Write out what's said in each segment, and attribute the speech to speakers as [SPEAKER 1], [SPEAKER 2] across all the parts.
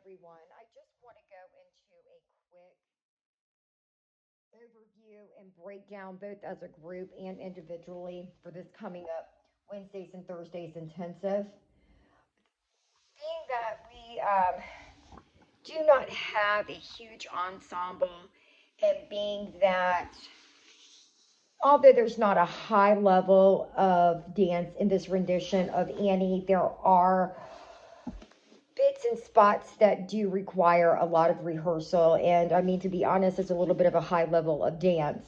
[SPEAKER 1] everyone. I just want to go into a quick overview and breakdown, both as a group and individually, for this coming up Wednesdays and Thursdays intensive. Being that we do not have a huge ensemble, and being that although there's not a high level of dance in this rendition of Annie, there are bits and spots that do require a lot of rehearsal. And I mean, to be honest, it's a little bit of a high level of dance.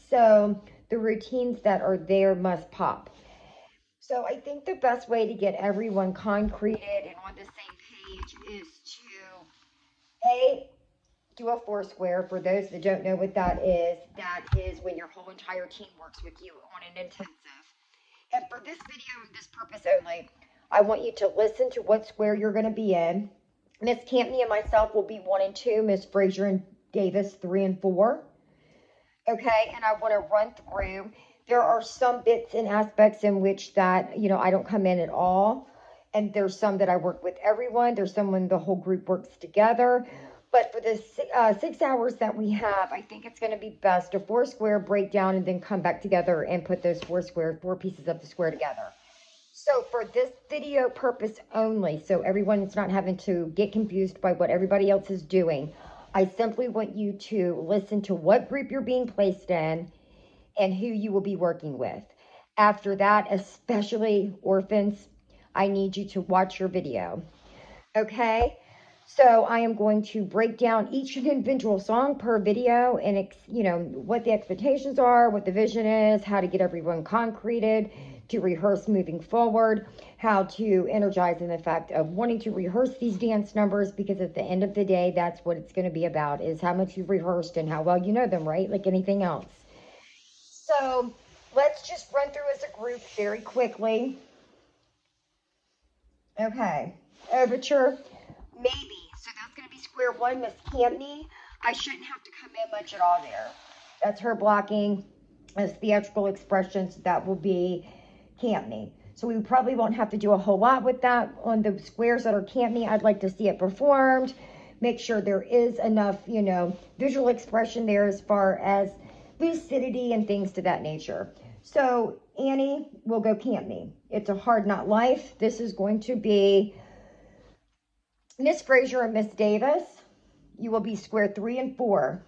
[SPEAKER 1] So the routines that are there must pop. So I think the best way to get everyone concreted and on the same page is to A, do a four square. For those that don't know what that is when your whole entire team works with you on an intensive. And for this video, this purpose only, I want you to listen to what square you're going to be in. Miss Campney and myself will be 1 and 2, Miss Frazier and Davis 3 and 4. Okay, and I want to run through. There are some bits and aspects in which that, I don't come in at all. And there's some that I work with everyone. There's some when the whole group works together. But for the 6 hours that we have, I think it's going to be best to four square breakdown and then come back together and put those four pieces of the square together. So for this video purpose only, so everyone's not having to get confused by what everybody else is doing, I simply want you to listen to what group you're being placed in and who you will be working with. After that, especially orphans, I need you to watch your video. Okay? So I am going to break down each individual song per video and, what the expectations are, what the vision is, how to get everyone concreted, to rehearse moving forward, how to energize in the fact of wanting to rehearse these dance numbers, because at the end of the day, that's what it's going to be about, is how much you've rehearsed and how well you know them, right? Like anything else. So let's just run through as a group very quickly. Okay. Overture. Maybe. So that's going to be square one, Miss Campney. I shouldn't have to come in much at all there. That's her blocking as theatrical expressions. That will be Campney. So we probably won't have to do a whole lot with that. On the squares that are Campney, I'd like to see it performed. Make sure there is enough, visual expression there as far as lucidity and things to that nature. So Annie will go Campney. It's a hard not life. This is going to be Miss Frazier and Miss Davis. You will be square 3 and 4.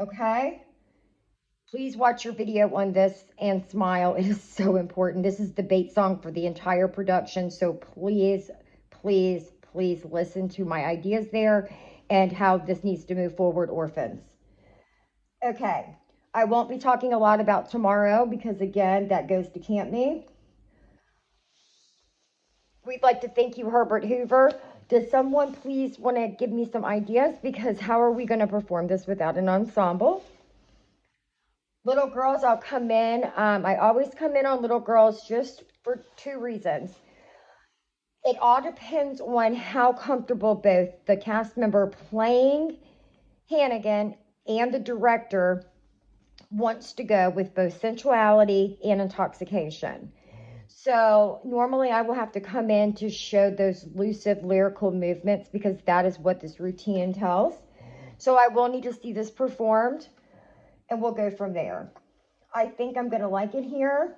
[SPEAKER 1] Okay? Please watch your video on this and smile. It is so important. This is the bait song for the entire production. So please, please, please listen to my ideas there and how this needs to move forward, orphans. Okay. I won't be talking a lot about tomorrow because, again, that goes to Campney. We'd like to thank you, Herbert Hoover. Does someone please want to give me some ideas? Because how are we going to perform this without an ensemble? Little girls, I'll come in. I always come in on little girls just for 2 reasons. It all depends on how comfortable both the cast member playing Hannigan and the director wants to go with both sensuality and intoxication. So normally I will have to come in to show those elusive lyrical movements because that is what this routine entails. So I will need to see this performed and we'll go from there. I think I'm going to like it here.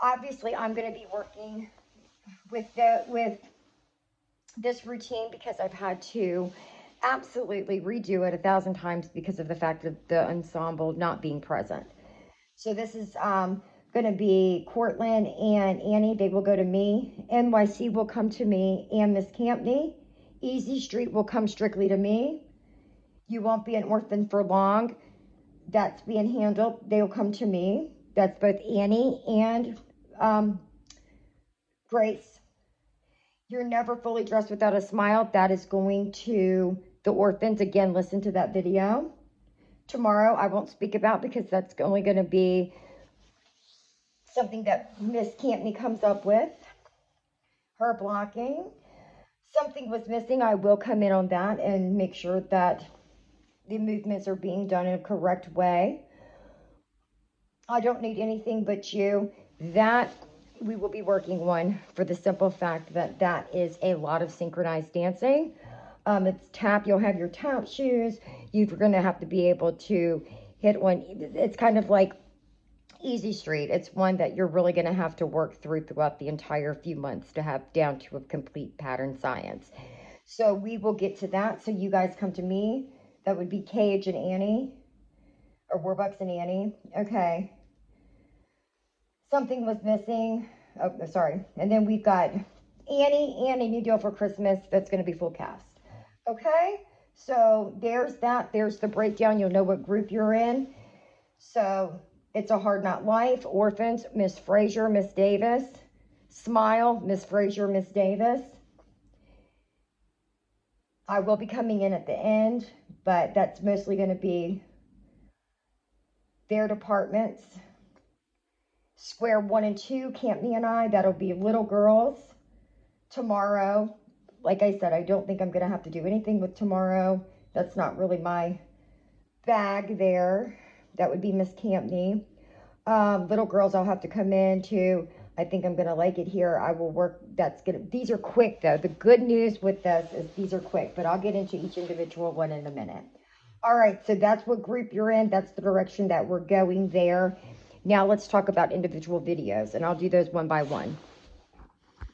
[SPEAKER 1] Obviously, I'm going to be working with this routine because I've had to absolutely redo it 1,000 times because of the fact of the ensemble not being present. So this is going to be Cortland and Annie. They will go to me. NYC will come to me and Miss Campney. Easy Street will come strictly to me. You won't be an orphan for long. That's being handled. They'll come to me. That's both Annie and Grace. You're never fully dressed without a smile. That is going to the orphans. Again, listen to that video. Tomorrow I won't speak about because that's only going to be something that Miss Campney comes up with. Her blocking. Something was missing. I will come in on that and make sure that the movements are being done in a correct way. I don't need anything but you. That we will be working one for the simple fact that that is a lot of synchronized dancing. It's tap, you'll have your tap shoes. You're going to have to be able to hit one. It's kind of like Easy Street. It's one that you're really going to have to work through throughout the entire few months to have down to a complete pattern science. So we will get to that. So you guys come to me. That would be Cage and Annie, or Warbucks and Annie. Okay. Something was missing. Oh, sorry. And then we've got Annie and a new deal for Christmas that's going to be full cast. Okay. So there's that. There's the breakdown. You'll know what group you're in. So It's a Hard Knot Life, Orphans, Miss Frazier, Miss Davis. Smile, Miss Frazier, Miss Davis. I will be coming in at the end, but that's mostly going to be their departments. Square 1 and 2, Campney and I, that'll be little girls. Tomorrow, like I said, I don't think I'm going to have to do anything with tomorrow. That's not really my bag there. That would be Miss Campney. Little girls, I'll have to come in to. I think I'm going to like it here. I will work. These are quick though. The good news with this is these are quick, but I'll get into each individual one in a minute. All right. So that's what group you're in. That's the direction that we're going there. Now let's talk about individual videos, and I'll do those one by one.